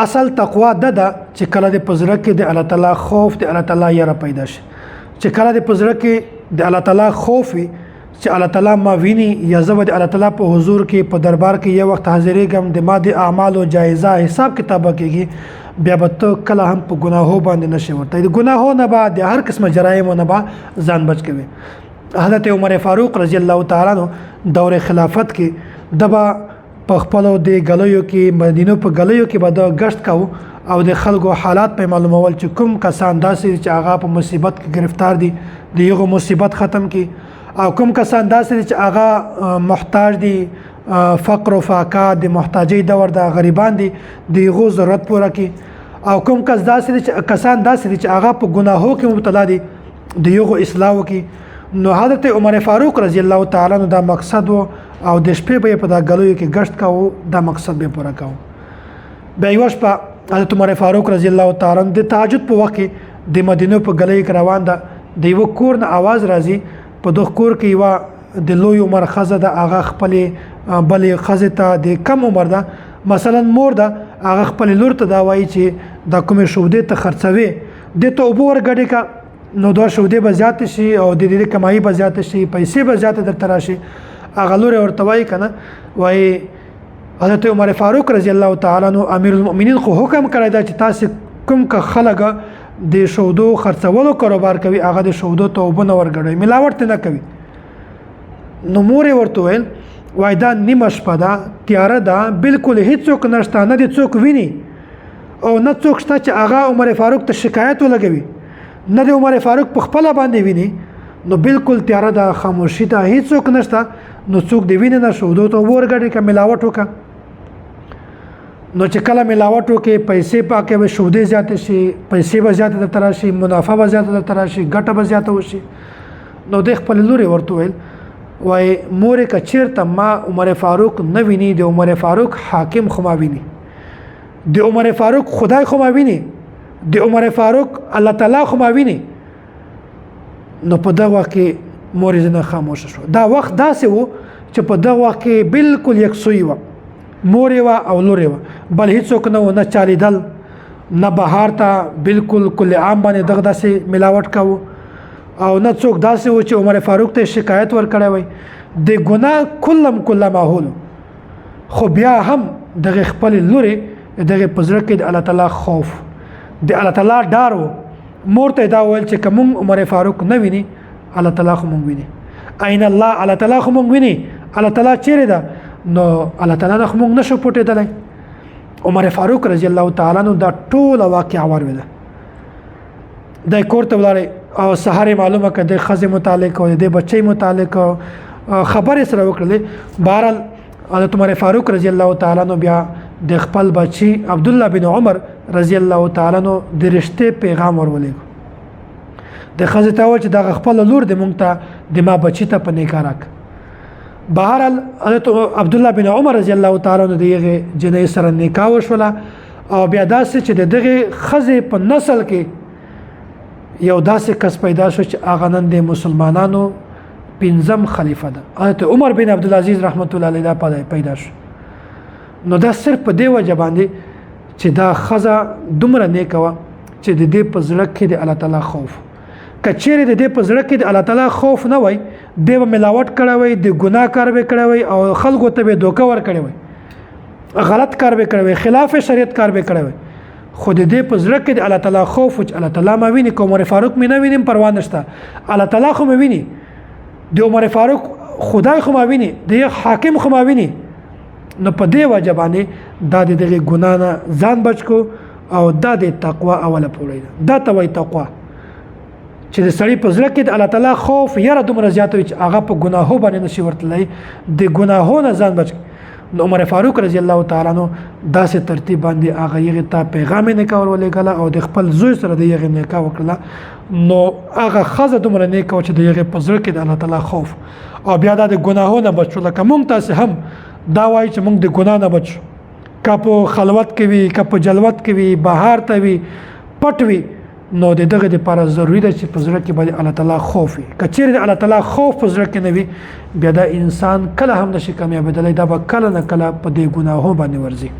اصل تقوا ده چې کله د پزړه کې د الله تعالی خوف د الله تعالی یره پیدا شي چې کله د پزړه کې د الله تعالی خوف وي چې الله تعالی ما ویني یا زه د الله تعالی په حضور کې په دربار کې یو وخت حاضرېږم د ما د اعمالو جایزه حساب کتاب کېږي بیا به ته کله هم په ګناهو باندې نشي ورته د ګناهو نه به د هر قسمه جرایم نه به ځان بچ کوي. حضرت عمر فاروق رضی الله تعالی عنہ دور خلافت کې دبا په خپلو د غلیو کې مدینو په غلیو کې به د غشت کاو او د خلکو حالات په معلومول چې کوم کسان داسې چې هغه په مصیبت کې گرفتار دي د یو مصیبت ختم کی او کوم کسان داسې چې هغه محتاج دي فقر او فاقه د محتاجۍ دور د غریبان دي د یو ضرورت پوره کی او کوم کس داسې چې کسان داسې چې هغه په ګناهو کې مبتلا دي د یو اصلاح کی. نو حضرت عمر فاروق رضی الله تعالی عنہ دا مقصد او د شپې به په دا غلوی کې غشت کاوه دا مقصد به پوره کاوه. بیا یو شپه حضرت عمر فاروق رضی الله تعالی عنہ د تهجد په وخت کې د مدینه په غلې کې روان ده د یو کور نه आवाज راځي په دوه کور کې یو د لوی عمر خزه د هغه خپل بلې خزه ته د کم عمر ده مثلا مور ده هغه خپل لور ته دا وایي چې د کومې شودې ته خرڅوي د ته اوبو ورګډې کا نو دا شودې به زیات شي او د دې کمایي به زیات شي پیسې به زیات درته راشي. هغه لور ورته وایي کنه وایي حضرت عمر فاروق رضی الله تعالی عنہ امیر المؤمنین خو حکم کړی دا چې تاسو کوم که خلک د شودو خرڅولو کاروبار کوي هغه د شودو ته وبونه ورګړي ملاوت نه کوي. نو مور ورته ویل وای دا نیمه شپه ده تیاره ده بالکل هیڅوک نشته نه د څوک ویني او نه څوک شته چې هغه عمر فاروق ته شکایت ولګوي نه د عمر فاروق په خپل باندې ویني. نو بالکل تیاره ده خاموشي ده هیڅوک نشته نو څوک دی ویني نه شودو ته ورګړي که ملاوت وکړه. نو چې کله ملاوت وکړي پیسې پاکه به شودې زیات شي پیسې به زیات درته راشي منافع به زیات درته راشي ګټه به زیاته وشي. نو د خپل لوري ورته ویل وای مور که چیرته ما عمر فاروق نه ویني د عمر فاروق حاکم خو ما ویني د عمر فاروق خدای خو ما ویني د عمر فاروق الله تعالی خو ما ویني. نو په دغه وخت کې مور زنه خاموش شو. دا وخت داسې وو چې په دغه وخت کې بالکل یکسوی و مور و او لور و بل هیڅوک نه و نه چالیدل نه بهار ته بالکل کل عام باندې دغه داسې ملاوت کاوه او نه څوک داسې و چې عمر فاروق ته شکایت ورکړی وای د ګناه کله ماحول. خو بیا هم دغه خپل لوري دغه پزړه کې د الله تعالی خوف د الله تعالی ډار و. مور ته دا ویل چې کوم عمر فاروق نه ویني الله تعالی خو مونږ ویني عین الله الله تعالی خو مونږ ویني الله تعالی چیرې ده نو الله تعالی خو مونږ نشو پټېدلی. عمر فاروق رضی الله تعالی عنہ دا ټول واقعه واورېده د کور ته ولاړې او سهار معلومه کړه د خزې متعلق او د بچي متعلق خبرې سره وکړلې. بهرحال حضرت عمر فاروق رضی الله تعالی عنہ بیا د خپل بچي عبد الله بن عمر رضی الله تعالی عنہ د رشته پیغام ورولېږي د خزې ته و چې د خپل لور د مونږ ته د ما بچی ته په نکاح راک. بهرحال حضرت عبد الله بن عمر رضی الله تعالی عنہ دغه جنې سره نکاح وشوله او بیا داسې چې دغه خزې په نسل کې یو داسې کس پیدا شو چې هغه نن د مسلمانانو پنځم خلیفہ ده حضرت عمر بن عبد العزيز رحمت الله علیه پیدا شو. نو دا صرف په دی وجه باندې چې دا خزه دومره نیکه وه چې د دې په زړه کې د الله تعالی خوف که چیرې د دې په زړه کې د الله تعالی خوف نه وای دی به ملاوت کړی وای د ګناه کار به کړی وای او خلکو ته به دوکه ورکړی وای غلط کار به کړی وای خلاف شریعت کار به کړی وای. خو د دې په زړه کې د الله تعالی خوف چې الله تعالی ما ویني که عمر فاروق مې نه وینم پروا نشته الله تعالی خو مې ویني د عمر فاروق خدای خو ما ویني د حاکم خو ما ویني. نو په دې وجه باندې دا د دغه ګناه نه ځان بچ کو او دا د تقوا اوله پوړی ده. دا ته وایي تقوا چې د سړی په زړه کې د الله تعالی خوف یره دومره زیات وي چې هغه په ګناهو باندې نشي ورتلی د ګناهو نه ځان بچ. نو عمر فاروق رضی الله تعالی عنہ داسې ترتیب باندې هغه یغه ته پیغام نکاح ورولېږله او د خپل زوی سره د یغه نکاح وکړه. نو هغه خزه دومره نکاح چې د یغه په زړه کې د الله تعالی خوف او بیا د ګناهو نه بچو. لکه مونږ تاسو هم دا وایي چې مونږ د ګناه نه بچو که په خلوت کې وي که په جلوت کې وي بهار ته وي پټ وي نو د دغه لپاره ضروری ده چې په زړه کې باندې الله تعالی خوف وي. که چیرې د الله تعالی خوف په زړه کې نه وي بیا دا انسان کله هم نشي کامیابېدلی دا به کله نه کله په دې ګناهو باندې ورځي.